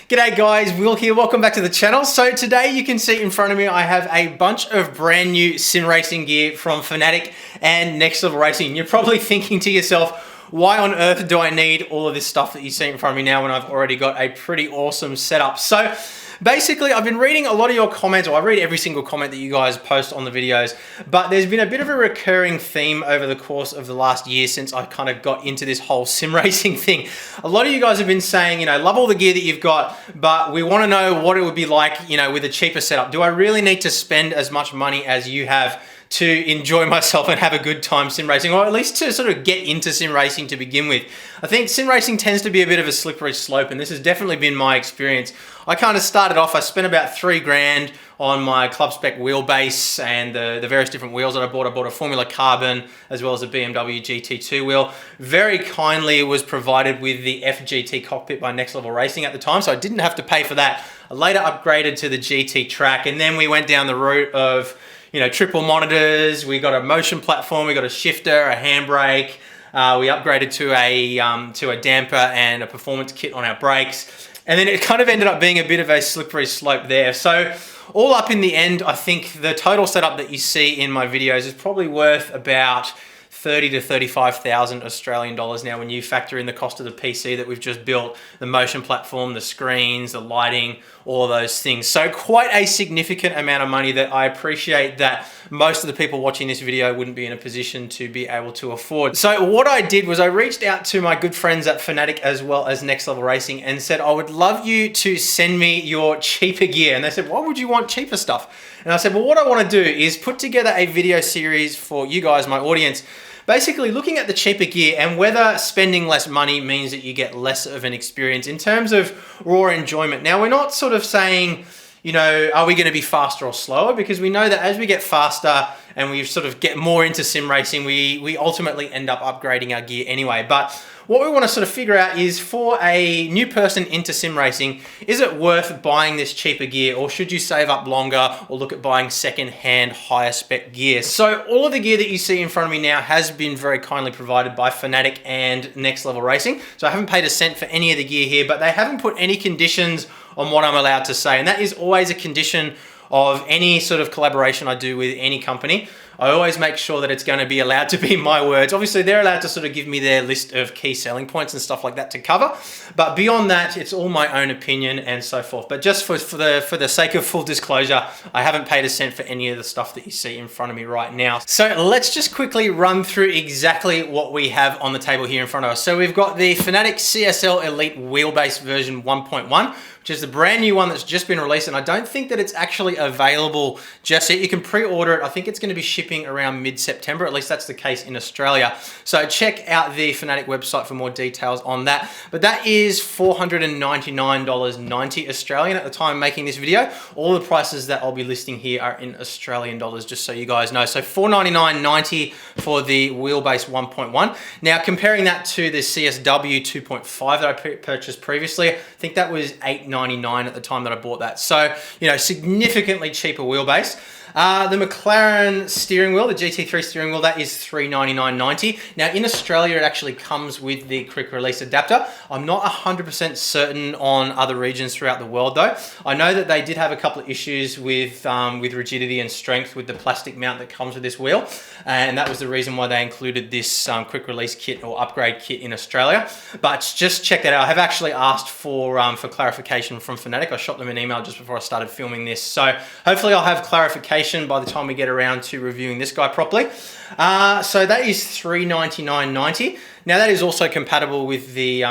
G'day guys, Will here, welcome back to the channel. So today you can see in front of me I have a bunch of brand new sim racing gear from FANATEC and Next Level Racing. You're probably thinking to yourself, why on earth do I need all of this stuff that you see in front of me now when I've already got a pretty awesome setup? So basically, I've been reading a lot of your comments, or I read every single comment that you guys post on the videos, but there's been a bit of a recurring theme over the course of the last year since I kind of got into this whole sim racing thing. A lot of you guys have been saying, love all the gear that you've got, but we want to know what it would be like, with a cheaper setup. Do I really need to spend as much money as you have to enjoy myself and have a good time sim racing, or at least to sort of get into sim racing to begin with? I think sim racing tends to be a bit of a slippery slope, and this has definitely been my experience. I kind of started off, I spent about $3 on my club spec wheelbase and the various different wheels that I bought. I bought a Formula Carbon as well as a BMW GT3 wheel. Very kindly was provided with the FGT Cockpit by Next Level Racing at the time, so I didn't have to pay for that. I later upgraded to the GT track, and then we went down the route of triple monitors. We got a motion platform, we got a shifter, a handbrake. We upgraded to a damper and a performance kit on our brakes. And then it kind of ended up being a bit of a slippery slope there. So all up in the end, I think the total setup that you see in my videos is probably worth about 30 to 35,000 Australian dollars now when you factor in the cost of the PC that we've just built, the motion platform, the screens, the lighting, all of those things. So quite a significant amount of money that I appreciate that most of the people watching this video wouldn't be in a position to be able to afford. So what I did was I reached out to my good friends at FANATEC as well as Next Level Racing and said, I would love you to send me your cheaper gear. And they said, why would you want cheaper stuff? And I said, well, what I want to do is put together a video series for you guys, my audience, basically looking at the cheaper gear and whether spending less money means that you get less of an experience in terms of raw enjoyment. Now, we're not sort of saying, are we going to be faster or slower? Because we know that as we get faster and we sort of get more into sim racing, we ultimately end up upgrading our gear anyway. But what we want to sort of figure out is, for a new person into sim racing, is it worth buying this cheaper gear, or should you save up longer or look at buying second-hand higher spec gear? So all of the gear that you see in front of me now has been very kindly provided by FANATEC and Next Level Racing. So I haven't paid a cent for any of the gear here, but they haven't put any conditions on what I'm allowed to say. And that is always a condition of any sort of collaboration I do with any company. I always make sure that it's going to be allowed to be my words. Obviously, they're allowed to sort of give me their list of key selling points and stuff like that to cover. But beyond that, it's all my own opinion and so forth. But just for the sake of full disclosure, I haven't paid a cent for any of the stuff that you see in front of me right now. So let's just quickly run through exactly what we have on the table here in front of us. So we've got the FANATEC CSL Elite wheelbase version 1.1, which is the brand new one that's just been released, and I don't think that it's actually available just yet. You can pre-order it. I think it's going to be shipping around mid-September, at least that's the case in Australia. So check out the FANATEC website for more details on that. But that is $499.90 Australian at the time of making this video. All the prices that I'll be listing here are in Australian dollars, just so you guys know. So $499.90 for the wheelbase 1.1. Now, comparing that to the CSW 2.5 that I purchased previously, I think that was $899 at the time that I bought that. So, significantly cheaper wheelbase. The McLaren steering wheel, the GT3 steering wheel, that is $399.90. Now, in Australia, it actually comes with the quick release adapter. I'm not 100% certain on other regions throughout the world, though. I know that they did have a couple of issues with rigidity and strength with the plastic mount that comes with this wheel, and that was the reason why they included this quick release kit or upgrade kit in Australia. But just check that out. I have actually asked for clarification from FANATEC. I shot them an email just before I started filming this, so hopefully I'll have clarification by the time we get around to reviewing this guy properly. So that is $399.90. Now, that is also compatible with the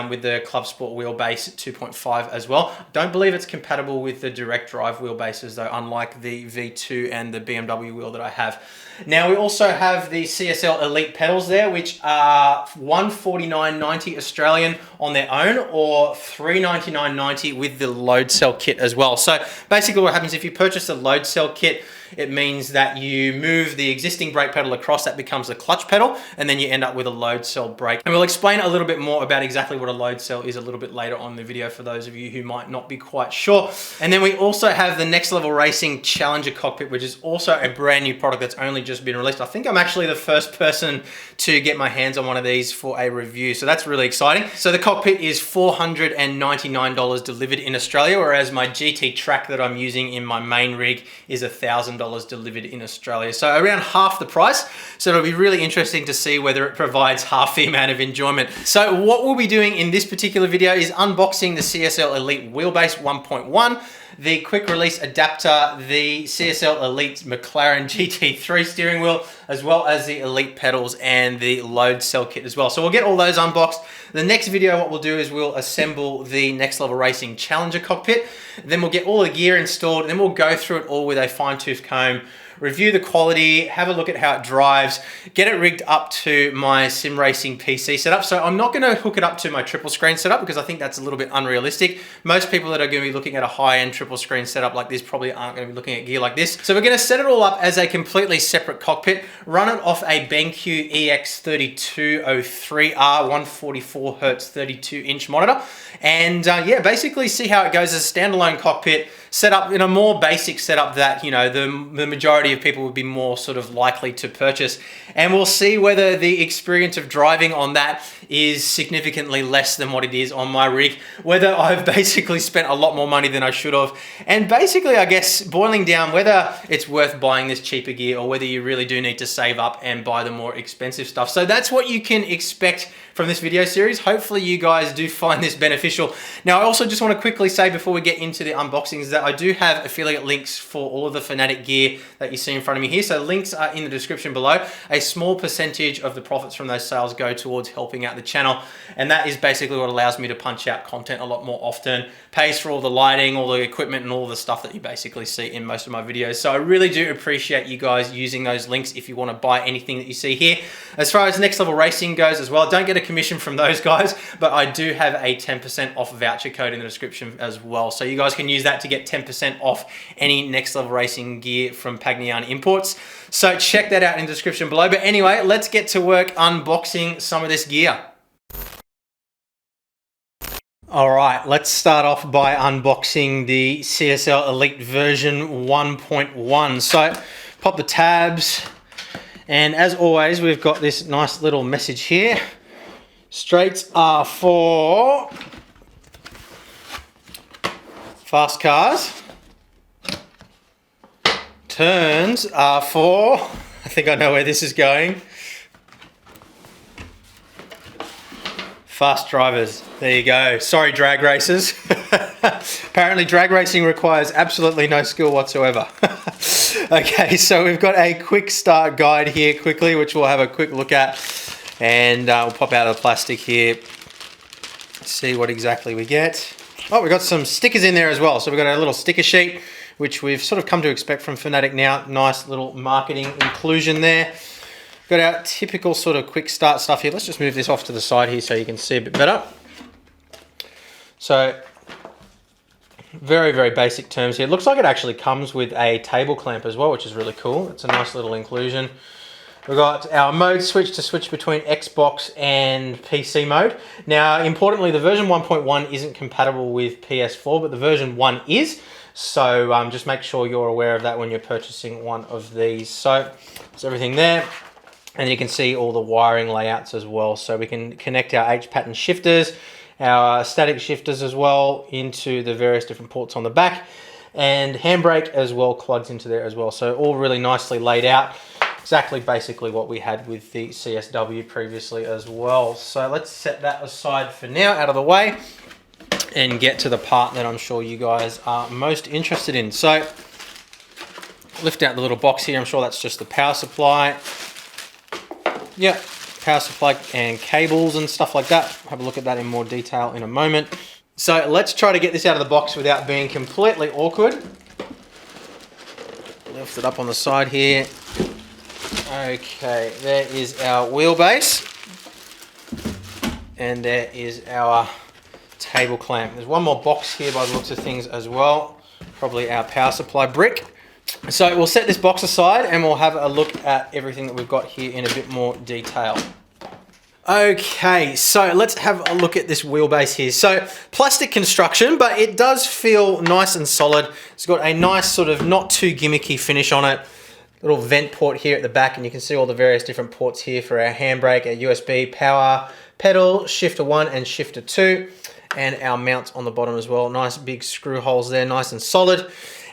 Club Sport wheelbase 2.5 as well. Don't believe it's compatible with the direct drive wheelbases though, unlike the V2 and the BMW wheel that I have. Now, we also have the CSL Elite pedals there, which are $149.90 Australian on their own, or $399.90 with the load cell kit as well. So basically what happens if you purchase the load cell kit, it means that you move the existing brake pedal across, that becomes the clutch pedal, and then you end up with a load cell brake. And we'll explain a little bit more about exactly what a load cell is a little bit later on in the video for those of you who might not be quite sure. And then we also have the Next Level Racing Challenger Cockpit, which is also a brand new product that's only just been released. I think I'm actually the first person to get my hands on one of these for a review, so that's really exciting. So the Cockpit is $499 delivered in Australia, whereas my GT track that I'm using in my main rig is $1,000 delivered in Australia. So around half the price. So it'll be really interesting to see whether it provides half the amount of enjoyment. So what we'll be doing in this particular video is unboxing the CSL Elite Wheelbase 1.1, the quick release adapter, the CSL Elite McLaren GT3 steering wheel, as well as the Elite pedals and the load cell kit as well. So we'll get all those unboxed. The next video, what we'll do is we'll assemble the Next Level Racing Challenger Cockpit. Then we'll get all the gear installed, and then we'll go through it all with a fine-tooth comb, review the quality, have a look at how it drives, get it rigged up to my sim racing PC setup. So I'm not gonna hook it up to my triple screen setup because I think that's a little bit unrealistic. Most people that are gonna be looking at a high-end triple screen setup like this probably aren't gonna be looking at gear like this. So we're gonna set it all up as a completely separate cockpit, run it off a BenQ EX3203R 144 Hz 32-inch monitor, and yeah, basically see how it goes as a standalone cockpit, set up in a more basic setup that, you know, the majority of people would be more sort of likely to purchase. And we'll see whether the experience of driving on that is significantly less than what it is on my rig, whether I've basically spent a lot more money than I should have, and basically, I guess, boiling down whether it's worth buying this cheaper gear or whether you really do need to save up and buy the more expensive stuff. So that's what you can expect from this video series. Hopefully you guys do find this beneficial. Now, I also just want to quickly say before we get into the unboxings that I do have affiliate links for all of the FANATEC gear that you see in front of me here. So links are in the description below. A small percentage of the profits from those sales go towards helping out the channel. And that is basically what allows me to punch out content a lot more often, pays for all the lighting, all the equipment, and all the stuff that you basically see in most of my videos. So I really do appreciate you guys using those links if you want to buy anything that you see here. As far as Next Level Racing goes as well, don't get a commission from those guys, but I do have a 10% off voucher code in the description as well. So you guys can use that to get 10% off any Next Level Racing gear from Pagnani Imports. So check that out in the description below. But anyway, let's get to work unboxing some of this gear. All right, let's start off by unboxing the CSL Elite version 1.1. So pop the tabs, and as always, we've got this nice little message here. Straights are for fast cars. Turns are for, I think I know where this is going, fast drivers. There you go. Sorry, drag racers. Apparently drag racing requires absolutely no skill whatsoever. Okay, so we've got a quick start guide here quickly, which we'll have a quick look at. And we'll pop out of the plastic here, see what exactly we get. Oh, we've got some stickers in there as well. So we've got a little sticker sheet, which we've sort of come to expect from FANATEC now. Nice little marketing inclusion there. Got our typical sort of quick start stuff here. Let's just move this off to the side here so you can see a bit better. So very, very basic terms here. Looks like it actually comes with a table clamp as well, which is really cool. It's a nice little inclusion. We've got our mode switch to switch between Xbox and PC mode. Now, importantly, the version 1.1 isn't compatible with PS4, but the version 1 is. So just make sure you're aware of that when you're purchasing one of these. So there's everything there. And you can see all the wiring layouts as well. So we can connect our H-pattern shifters, our static shifters as well, into the various different ports on the back. And handbrake as well plugs into there as well. So all really nicely laid out. Exactly basically what we had with the CSW previously as well. So let's set that aside for now, out of the way, and get to the part that I'm sure you guys are most interested in. So lift out the little box here. I'm sure that's just the power supply. Yep, power supply and cables and stuff like that. Have a look at that in more detail in a moment. So let's try to get this out of the box without being completely awkward. Lift it up on the side here. Okay, there is our wheelbase, and there is our table clamp. There's one more box here by the looks of things as well, probably our power supply brick. So we'll set this box aside and we'll have a look at everything that we've got here in a bit more detail. Okay, so let's have a look at this wheelbase here. So plastic construction, but it does feel nice and solid. It's got a nice sort of not too gimmicky finish on it. Little vent port here at the back, and you can see all the various different ports here for our handbrake, our USB, power, pedal, shifter 1 and shifter 2, and our mounts on the bottom as well. Nice big screw holes there, nice and solid.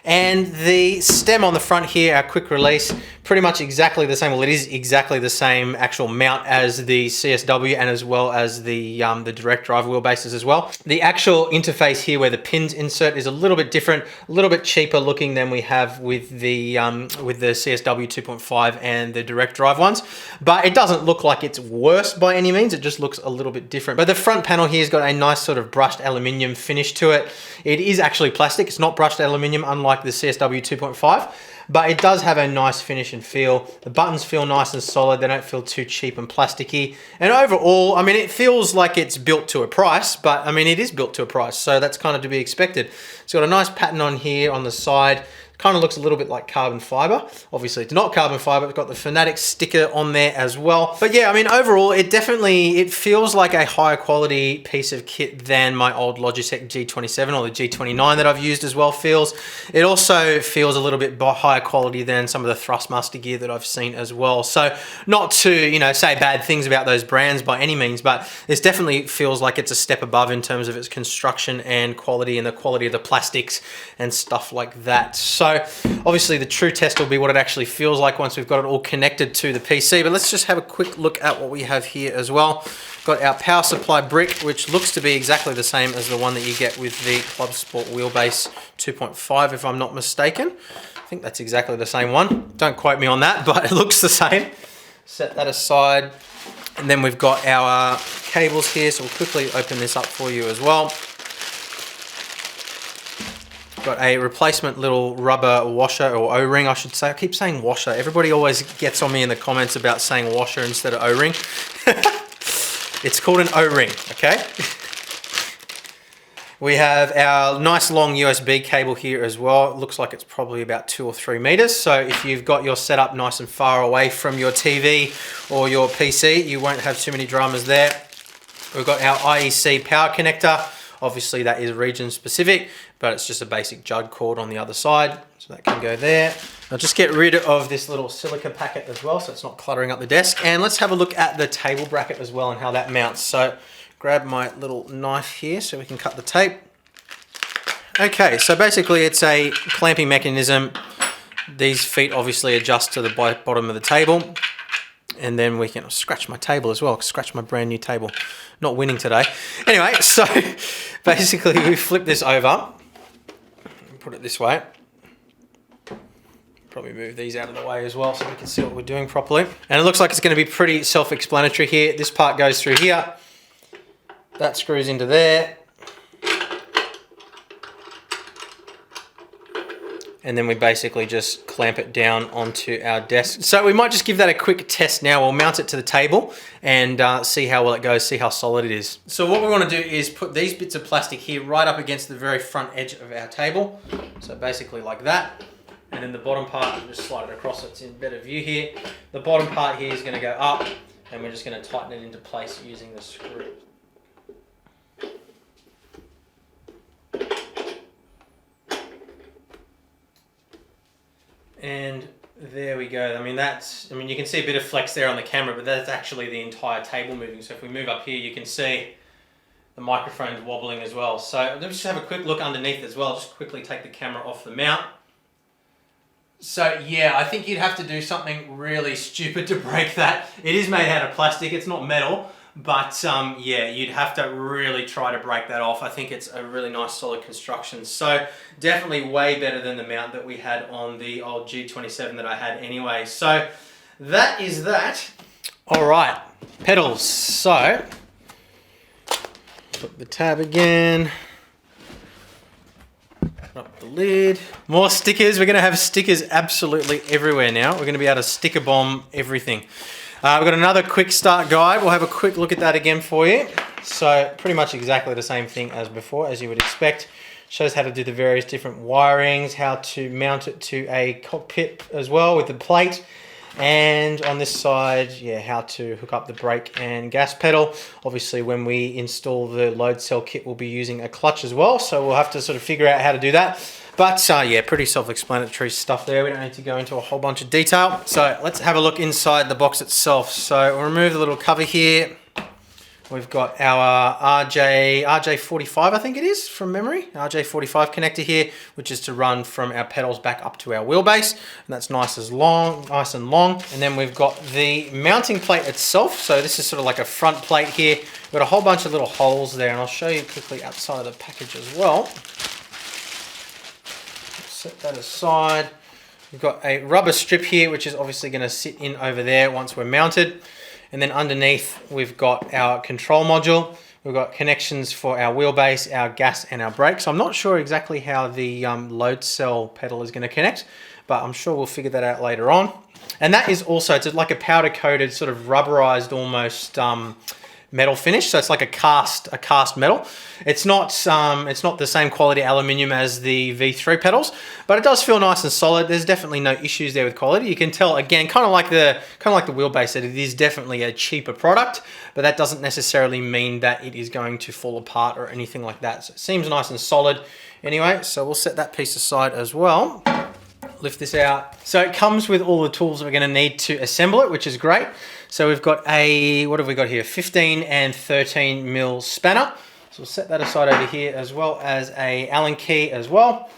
And the stem on the front here, our quick release, pretty much exactly the same. Well, it is exactly the same actual mount as the CSW and as well as the direct drive wheelbases as well. The actual interface here where the pins insert is a little bit different, a little bit cheaper looking than we have with the CSW 2.5 and the direct drive ones. But it doesn't look like it's worse by any means. It just looks a little bit different. But the front panel here has got a nice sort of brushed aluminium finish to it. It is actually plastic. It's not brushed aluminium, unlike the CSW 2.5, but it does have a nice finish and feel. The buttons feel nice and solid. They don't feel too cheap and plasticky. And overall, I mean, it feels like it's built to a price, but I mean, it is built to a price, so that's kind of to be expected. It's got a nice pattern on here on the side. Kind of looks a little bit like carbon fiber. Obviously, it's not carbon fiber. It's got the FANATEC sticker on there as well. But yeah, I mean, overall, it feels like a higher quality piece of kit than my old Logitech G27 or the G29 that I've used as well feels. It also feels a little bit higher quality than some of the Thrustmaster gear that I've seen as well. So not to, you know, say bad things about those brands by any means, but this definitely feels like it's a step above in terms of its construction and quality and the quality of the plastics and stuff like that. So obviously the true test will be what it actually feels like once we've got it all connected to the PC, but let's just have a quick look at what we have here as well. Got our power supply brick, which looks to be exactly the same as the one that you get with the Club Sport Wheelbase 2.5, if I'm not mistaken. I think that's exactly the same one. Don't quote me on that, but it looks the same. Set that aside. And then we've got our cables here, so we'll quickly open this up for you as well. Got a replacement little rubber washer, or O-ring I should say. I keep saying washer. Everybody always gets on me in the comments about saying washer instead of O-ring. It's called an O-ring, okay? We have our nice long USB cable here as well. It looks like it's probably about 2 or 3 meters. So if you've got your setup nice and far away from your TV or your PC, you won't have too many dramas there. We've got our IEC power connector. Obviously that is region specific, but it's just a basic jug cord on the other side. So that can go there. I'll just get rid of this little silica packet as well, so it's not cluttering up the desk. And let's have a look at the table bracket as well and how that mounts. So grab my little knife here so we can cut the tape. Okay, so basically it's a clamping mechanism. These feet obviously adjust to the bottom of the table. And then we can scratch my table as well, scratch my brand new table. Not winning today. Anyway, so basically we flip this over, put it this way. Probably move these out of the way as well so we can see what we're doing properly. And it looks like it's going to be pretty self-explanatory here. This part goes through here. That screws into there. And then we basically just clamp it down onto our desk. So we might just give that a quick test now. We'll mount it to the table and see how well it goes, see how solid it is. So what we want to do is put these bits of plastic here right up against the very front edge of our table. So basically like that. And then the bottom part, we'll just slide it across so it's in better view here. The bottom part here is going to go up and we're just going to tighten it into place using the screw. And there we go. I mean, you can see a bit of flex there on the camera, but that's actually the entire table moving. So if we move up here, you can see the microphone's wobbling as well. So let's just have a quick look underneath as well. Just quickly take the camera off the mount. So yeah, I think you'd have to do something really stupid to break that. It is made out of plastic, it's not metal. But yeah, you'd have to really try to break that off. I think it's a really nice solid construction. So definitely way better than the mount that we had on the old G27 that I had anyway. So that is that. All right, pedals. So put the tab again. Up the lid. More stickers. We're going to have stickers absolutely everywhere now. We're going to be able to sticker bomb everything. We've got another quick start guide. We'll have a quick look at that again for you. So pretty much exactly the same thing as before, as you would expect. Shows how to do the various different wirings, how to mount it to a cockpit as well with the plate. And on this side, yeah, how to hook up the brake and gas pedal. Obviously, when we install the load cell kit, we'll be using a clutch as well. So we'll have to sort of figure out how to do that. But yeah, pretty self-explanatory stuff there. We don't need to go into a whole bunch of detail. So let's have a look inside the box itself. So we'll remove the little cover here. We've got our RJ45, I think it is, from memory. RJ45 connector here, which is to run from our pedals back up to our wheelbase. And that's nice and long. And then we've got the mounting plate itself. So this is sort of like a front plate here. We've got a whole bunch of little holes there, and I'll show you quickly outside of the package as well. Set that aside. We've got a rubber strip here, which is obviously going to sit in over there once we're mounted. And then underneath, we've got our control module. We've got connections for our wheelbase, our gas, and our brakes. So I'm not sure exactly how the load cell pedal is going to connect, but I'm sure we'll figure that out later on. And that is also, it's like a powder coated, sort of rubberized almost metal finish. So it's like a cast metal. It's not the same quality aluminium as the V3 pedals, but it does feel nice and solid. There's definitely no issues there with quality. You can tell, again, kind of like the wheelbase, that it is definitely a cheaper product, but that doesn't necessarily mean that it is going to fall apart or anything like that. So it seems nice and solid. Anyway, so we'll set that piece aside as well. Lift this out. So it comes with all the tools that we're going to need to assemble it, which is great. So we've got a, what have we got here? 15 and 13 mil spanner. So we'll set that aside over here, as well as a Allen key as well.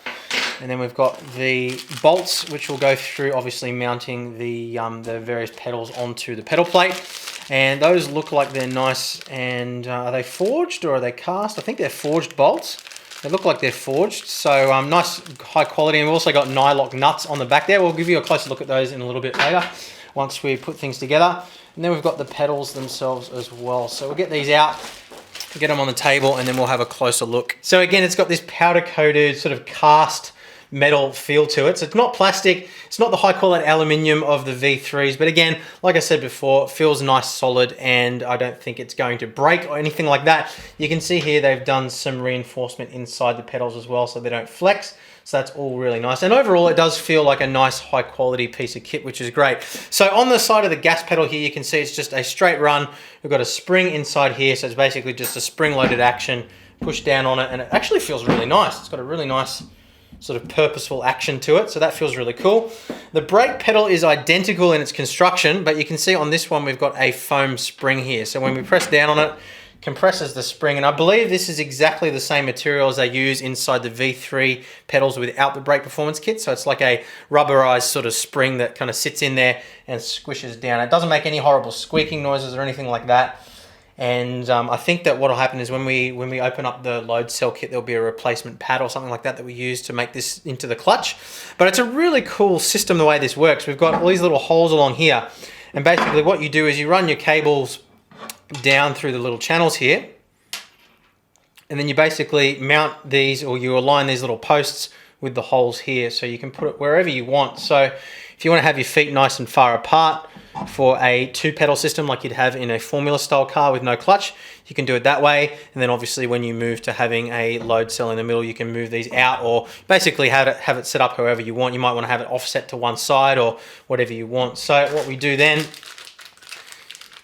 And then we've got the bolts, which will go through, obviously mounting the various pedals onto the pedal plate. And those look like they're nice. And are they forged or are they cast? I think they're forged bolts. They look like they're forged, so nice high quality. And we've also got nylock nuts on the back there. We'll give you a closer look at those in a little bit later once we put things together. And then we've got the pedals themselves as well. So we'll get these out, get them on the table, and then we'll have a closer look. So again, it's got this powder coated sort of cast metal feel to it. So it's not plastic, it's not the high quality aluminium of the V3s, but again, like I said before, it feels nice, solid, and I don't think it's going to break or anything like that. You can see here they've done some reinforcement inside the pedals as well, so they don't flex. So that's all really nice. And overall, it does feel like a nice high quality piece of kit, which is great. So on the side of the gas pedal here, you can see it's just a straight run. We've got a spring inside here. So it's basically just a spring loaded action, push down on it. And it actually feels really nice. It's got a really nice sort of purposeful action to it. So that feels really cool. The brake pedal is identical in its construction, but you can see on this one, we've got a foam spring here. So when we press down on it, compresses the spring, and I believe this is exactly the same material as they use inside the V3 pedals without the brake performance kit. So it's like a rubberized sort of spring that kind of sits in there and squishes down. It doesn't make any horrible squeaking noises or anything like that. And I think that what will happen is when we open up the load cell kit, there'll be a replacement pad or something like that that we use to make this into the clutch. But it's a really cool system the way this works. We've got all these little holes along here, and basically what you do is you run your cables down through the little channels here, and then you basically mount these, or you align these little posts with the holes here, so you can put it wherever you want. So if you want to have your feet nice and far apart for a 2-pedal system like you'd have in a Formula style car with no clutch, you can do it that way. And then obviously when you move to having a load cell in the middle, you can move these out, or basically have it set up however you want. You might want to have it offset to one side or whatever you want. So what we do then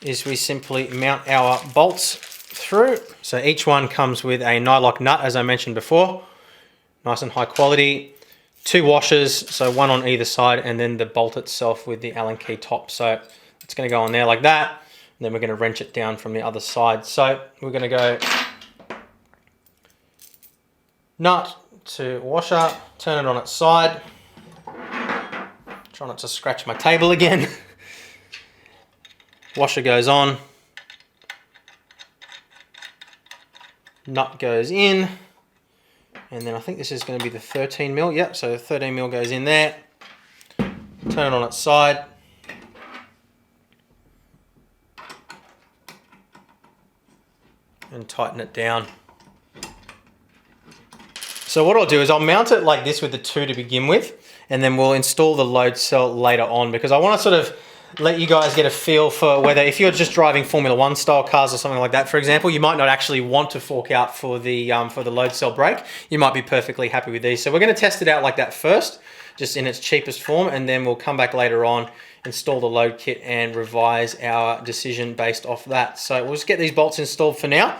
is we simply mount our bolts through. So each one comes with a nylock nut, as I mentioned before, nice and high quality. 2 washers, so one on either side, and then the bolt itself with the Allen key top. So it's going to go on there like that, and then we're going to wrench it down from the other side. So we're going to go nut to washer, turn it on its side. Try not to scratch my table again. Washer goes on, nut goes in, and then I think this is going to be the 13 mil. Yep, so 13 mil goes in there. Turn it on its side. And tighten it down. So what I'll do is I'll mount it like this with the 2 to begin with, and then we'll install the load cell later on, because I want to sort of let you guys get a feel for whether, if you're just driving Formula 1 style cars or something like that, for example, you might not actually want to fork out for the load cell brake. You might be perfectly happy with these. So we're going to test it out like that first, just in its cheapest form, and then we'll come back later on install the load kit and revise our decision based off that. So we'll just get these bolts installed for now,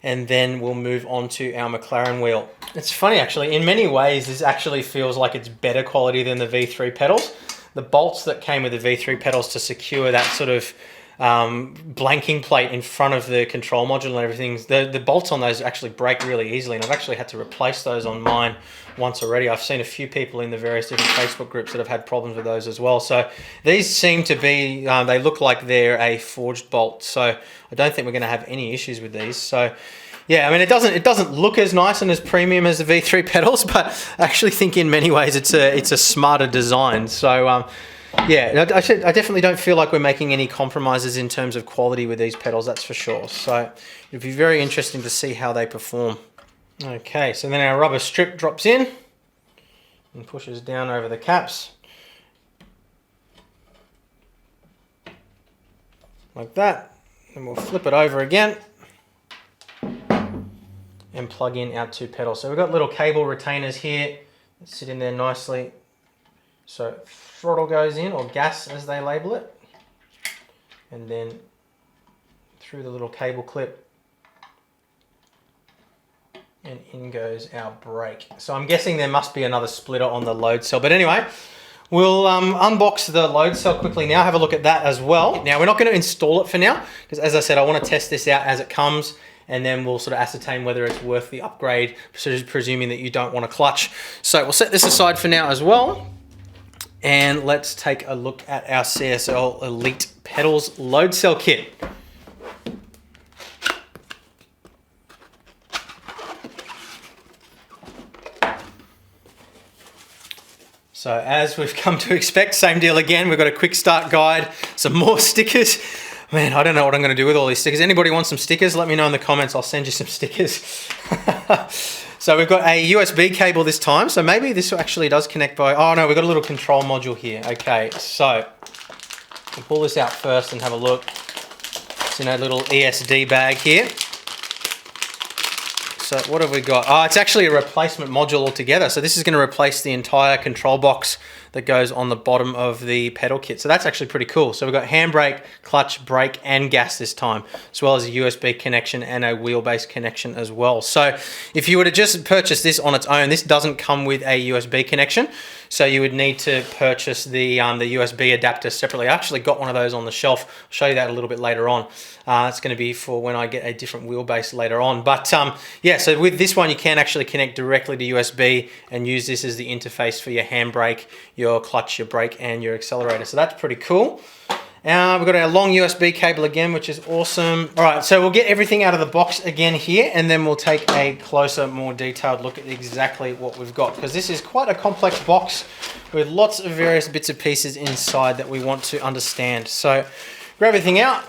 and then we'll move on to our McLaren wheel. It's funny actually, in many ways this actually feels like it's better quality than the V3 pedals. The bolts that came with the V3 pedals to secure that sort of blanking plate in front of the control module and everything, the bolts on those actually break really easily, and I've actually had to replace those on mine once already. I've seen a few people in the various different Facebook groups that have had problems with those as well. So these seem to be, they look like they're a forged bolt, so I don't think we're going to have any issues with these. So yeah, I mean, it doesn't look as nice and as premium as the V3 pedals, but I actually think in many ways it's a smarter design. So yeah, I definitely don't feel like we're making any compromises in terms of quality with these pedals, that's for sure. So it'll be very interesting to see how they perform. Okay, so then our rubber strip drops in and pushes down over the caps. Like that. And we'll flip it over again and plug in our two pedals. So we've got little cable retainers here that sit in there nicely. So throttle goes in, or gas as they label it, and then through the little cable clip, and in goes our brake. So I'm guessing there must be another splitter on the load cell, but anyway, we'll unbox the load cell quickly now, have a look at that as well. Now we're not going to install it for now, because as I said, I want to test this out as it comes, and then we'll sort of ascertain whether it's worth the upgrade, presuming that you don't want a clutch. So we'll set this aside for now as well. And let's take a look at our CSL Elite pedals load cell kit. So as we've come to expect, same deal again. We've got a quick start guide, some more stickers. Man, I don't know what I'm going to do with all these stickers. Anybody want some stickers? Let me know in the comments. I'll send you some stickers. So we've got a USB cable this time. So maybe this actually does connect by... Oh no, we've got a little control module here. Okay, so we'll pull this out first and have a look. It's in a little ESD bag here. So what have we got? Oh, it's actually a replacement module altogether. So this is going to replace the entire control box that goes on the bottom of the pedal kit. So that's actually pretty cool. So we've got handbrake, clutch, brake, and gas this time, as well as a USB connection and a wheelbase connection as well. So if you were to just purchase this on its own, this doesn't come with a USB connection. So you would need to purchase the USB adapter separately. I actually got one of those on the shelf. I'll show you that a little bit later on. It's going to be for when I get a different wheelbase later on. But yeah, so with this one, you can actually connect directly to USB and use this as the interface for your handbrake, your clutch, your brake, and your accelerator. So that's pretty cool. We've got our long USB cable again, which is awesome. All right, so we'll get everything out of the box again here, and then we'll take a closer, more detailed look at exactly what we've got, because this is quite a complex box with lots of various bits and pieces inside that we want to understand. So grab everything out.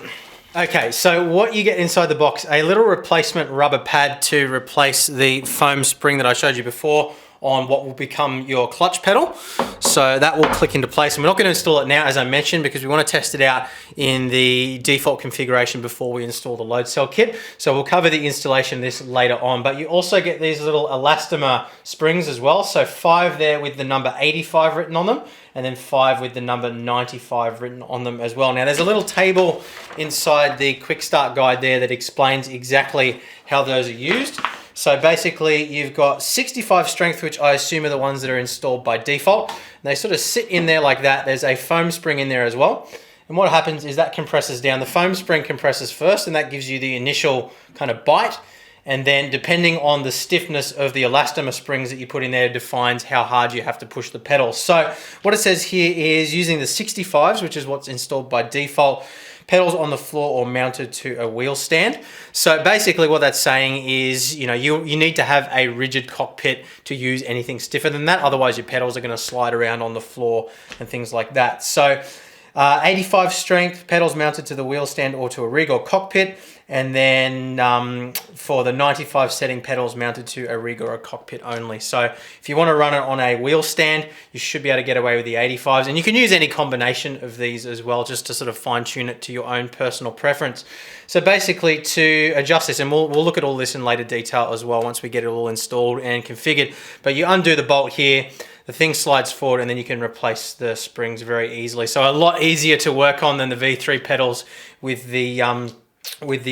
Okay, so what you get inside the box, a little replacement rubber pad to replace the foam spring that I showed you before on what will become your clutch pedal. So that will click into place, and we're not going to install it now, as I mentioned, because we want to test it out in the default configuration before we install the load cell kit. So we'll cover the installation of this later on, but you also get these little elastomer springs as well. So 5 there with the number 85 written on them, and then 5 with the number 95 written on them as well. Now there's a little table inside the quick start guide there that explains exactly how those are used. So basically you've got 65 strength, which I assume are the ones that are installed by default. And they sort of sit in there like that. There's a foam spring in there as well. And what happens is that compresses down. The foam spring compresses first, and that gives you the initial kind of bite. And then depending on the stiffness of the elastomer springs that you put in there defines how hard you have to push the pedal. So what it says here is using the 65s, which is what's installed by default, pedals on the floor or mounted to a wheel stand. So basically what that's saying is, you know, you need to have a rigid cockpit to use anything stiffer than that. Otherwise your pedals are going to slide around on the floor and things like that. So 85 strength, pedals mounted to the wheel stand or to a rig or cockpit. And then for the 95 setting, pedals mounted to a rig or a cockpit only. So if you want to run it on a wheel stand, you should be able to get away with the 85s. And you can use any combination of these as well, just to sort of fine tune it to your own personal preference. So basically to adjust this, and we'll look at all this in later detail as well once we get it all installed and configured. But you undo the bolt here. the thing slides forward and then you can replace the springs very easily. So a lot easier to work on than the V3 pedals with the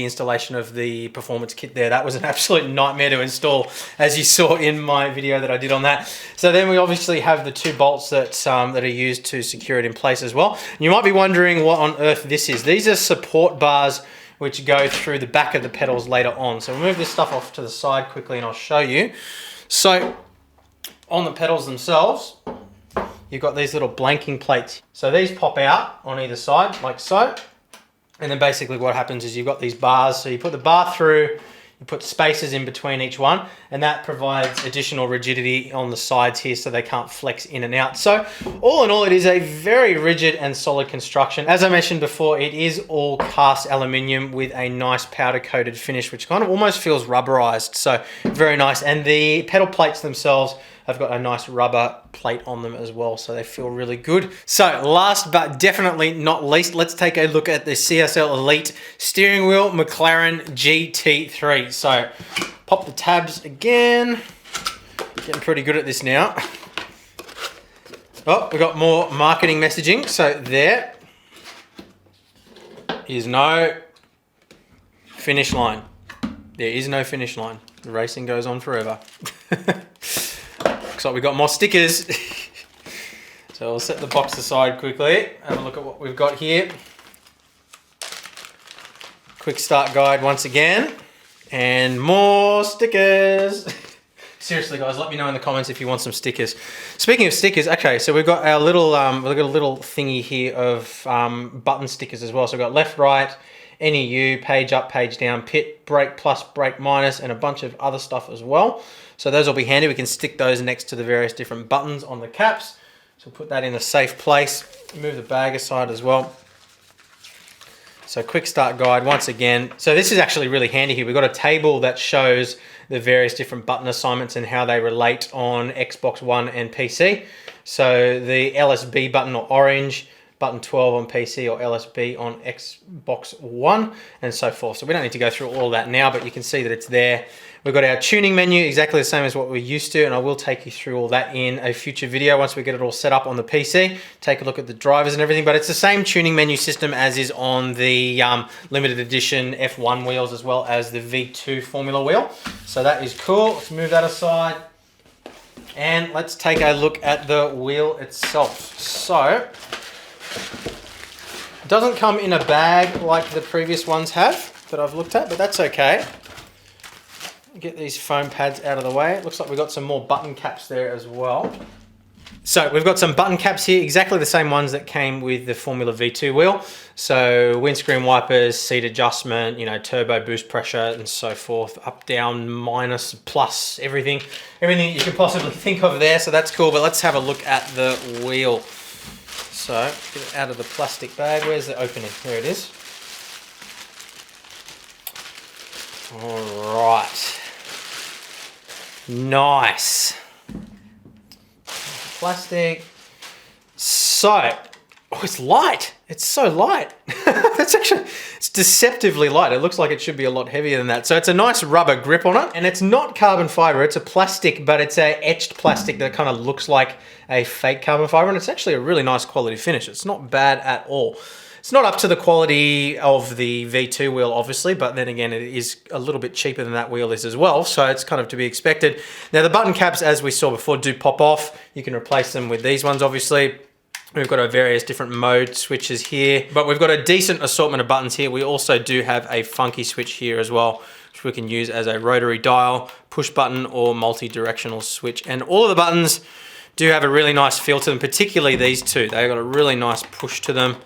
installation of the performance kit there. That was an absolute nightmare to install, as you saw in my video that I did on that. So then we obviously have the 2 bolts that are used to secure it in place as well. You might be wondering what on earth this is. These are support bars which go through the back of the pedals later on. So we'll move this stuff off to the side quickly and I'll show you. So on the pedals themselves, you've got these little blanking plates. So these pop out on either side like so. And then basically what happens is you've got these bars. So you put the bar through, you put spaces in between each one, and that provides additional rigidity on the sides here so they can't flex in and out. So all in all, it is a very rigid and solid construction. As I mentioned before, it is all cast aluminium with a nice powder coated finish, which kind of almost feels rubberized. So very nice. And the pedal plates themselves have got a nice rubber plate on them as well, so they feel really good. So last but definitely not least, let's take a look at the CSL Elite steering wheel McLaren GT3. So pop the tabs again. Getting pretty good at this now. Oh, we got more marketing messaging. So there is no finish line. There is no finish line. The racing goes on forever. Looks like we got more stickers. So we'll set the box aside quickly. Have a look at what we've got here. Quick start guide once again. And more stickers. Seriously guys, let me know in the comments if you want some stickers. Speaking of stickers, okay, so we've got our little, we've got a little thingy here of button stickers as well. So we've got left, right, NEU, page up, page down, pit, brake plus, brake minus, and a bunch of other stuff as well. So those will be handy. We can stick those next to the various different buttons on the caps. So we'll put that in a safe place. Move the bag aside as well. So quick start guide once again. So this is actually really handy here. We've got a table that shows the various different button assignments and how they relate on Xbox One and PC. So the LSB button or orange, button 12 on PC or LSB on Xbox One, and so forth. So we don't need to go through all that now, but you can see that it's there. We've got our tuning menu, exactly the same as what we're used to, and I will take you through all that in a future video once we get it all set up on the PC. Take a look at the drivers and everything, but it's the same tuning menu system as is on the limited edition F1 wheels as well as the V2 Formula wheel. So that is cool. Let's move that aside. And let's take a look at the wheel itself. So, it doesn't come in a bag like the previous ones have that I've looked at, but that's okay. Get these foam pads out of the way. It looks like we've got some more button caps there as well. So we've got some button caps here, exactly the same ones that came with the Formula V2 wheel. So windscreen wipers, seat adjustment, you know, turbo boost pressure and so forth, up, down, minus, plus, everything you can possibly think of there. So that's cool, but let's have a look at the wheel. So get it out of the plastic bag. Where's the opening? There it is. All right. Nice. Plastic. So, oh, it's light. It's so light. It's deceptively light. It looks like it should be a lot heavier than that. So it's a nice rubber grip on it, and it's not carbon fiber. It's a plastic, but it's a etched plastic that kind of looks like a fake carbon fiber, and it's actually a really nice quality finish. It's not bad at all. It's not up to the quality of the V2 wheel, obviously, but then again, it is a little bit cheaper than that wheel is as well, so it's kind of to be expected. Now, the button caps, as we saw before, do pop off. You can replace them with these ones, obviously. We've got our various different mode switches here, but we've got a decent assortment of buttons here. We also do have a funky switch here as well, which we can use as a rotary dial, push button, or multi-directional switch. And all of the buttons do have a really nice feel to them, particularly these two. They've got a really nice push to them.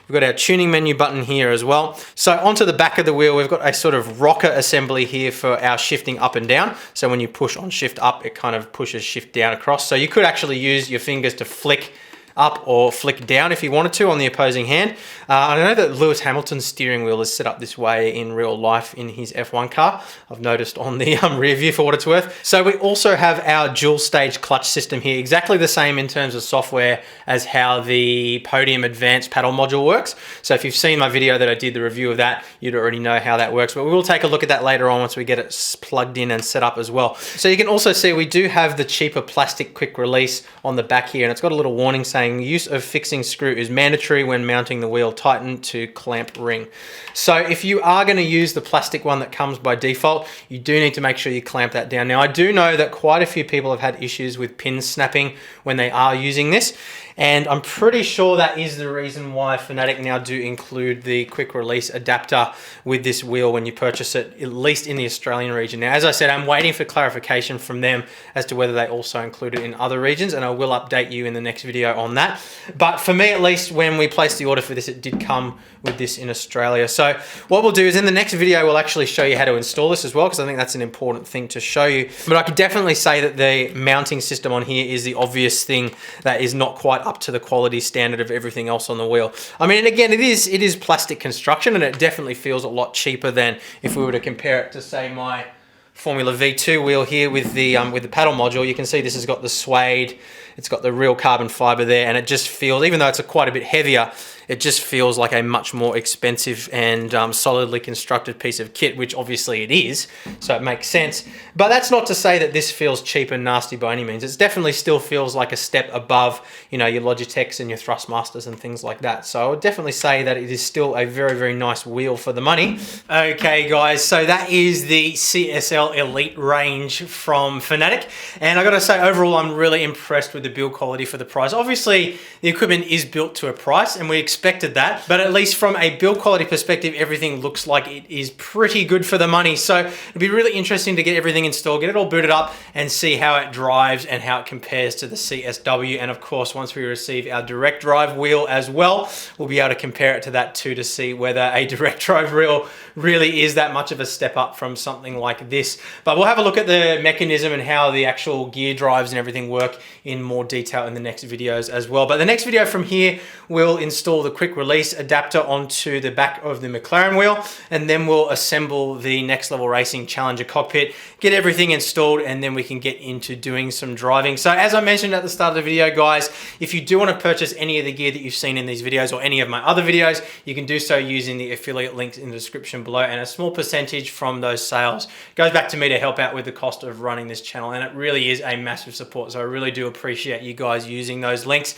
We've got our tuning menu button here as well. So onto the back of the wheel, we've got a sort of rocker assembly here for our shifting up and down. So when you push on shift up, it kind of pushes shift down across. So you could actually use your fingers to flick up or flick down if you wanted to on the opposing hand. I know that Lewis Hamilton's steering wheel is set up this way in real life in his F1 car. I've noticed on the rear view, for what it's worth. So we also have our dual stage clutch system here, exactly the same in terms of software as how the Podium Advanced paddle module works. So if you've seen my video that I did the review of that, you'd already know how that works, but we will take a look at that later on once we get it plugged in and set up as well. So you can also see we do have the cheaper plastic quick release on the back here, and it's got a little warning saying use of fixing screw is mandatory when mounting the wheel, tighten to clamp ring. So if you are going to use the plastic one that comes by default, you do need to make sure you clamp that down. Now I do know that quite a few people have had issues with pins snapping when they are using this, and I'm pretty sure that is the reason why FANATEC now do include the quick release adapter with this wheel when you purchase it, at least in the Australian region. Now, as I said, I'm waiting for clarification from them as to whether they also include it in other regions, and I will update you in the next video on that. But for me, at least, when we placed the order for this, it did come with this in Australia. So what we'll do is in the next video, we'll actually show you how to install this as well, because I think that's an important thing to show you. But I could definitely say that the mounting system on here is the obvious thing that is not quite up to the quality standard of everything else on the wheel. I mean, and again, it is plastic construction, and it definitely feels a lot cheaper than if we were to compare it to, say, my Formula V2 wheel here with the paddle module. You can see this has got the suede, it's got the real carbon fiber there, and it just feels, even though it's quite a bit heavier, it just feels like a much more expensive and solidly constructed piece of kit, which obviously it is, so it makes sense. But that's not to say that this feels cheap and nasty by any means. It definitely still feels like a step above, you know, your Logitechs and your Thrustmasters and things like that. So I would definitely say that it is still a very, very nice wheel for the money. Okay, guys, so that is the CSL Elite range from FANATEC, and I gotta say, overall, I'm really impressed with the build quality for the price. Obviously, the equipment is built to a price, and we expected that, but at least from a build quality perspective, everything looks like it is pretty good for the money. So it'd be really interesting to get everything installed, get it all booted up, and see how it drives and how it compares to the CSW. And of course, once we receive our direct drive wheel as well, we'll be able to compare it to that too, to see whether a direct drive wheel really is that much of a step up from something like this. But we'll have a look at the mechanism and how the actual gear drives and everything work in more detail in the next videos as well. But the next video from here, we'll install the quick release adapter onto the back of the McLaren wheel, and then we'll assemble the Next Level Racing Challenger cockpit, get everything installed, and then we can get into doing some driving. So as I mentioned at the start of the video, guys, if you do want to purchase any of the gear that you've seen in these videos or any of my other videos, you can do so using the affiliate links in the description below, and a small percentage from those sales goes back to me to help out with the cost of running this channel, and it really is a massive support. So I really do appreciate you guys using those links.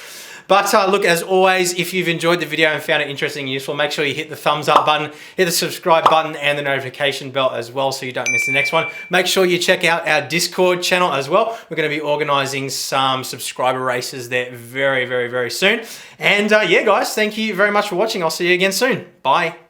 But look, as always, if you've enjoyed the video and found it interesting and useful, make sure you hit the thumbs up button, hit the subscribe button and the notification bell as well, so you don't miss the next one. Make sure you check out our Discord channel as well. We're going to be organizing some subscriber races there very, very, very soon. And yeah, guys, thank you very much for watching. I'll see you again soon. Bye.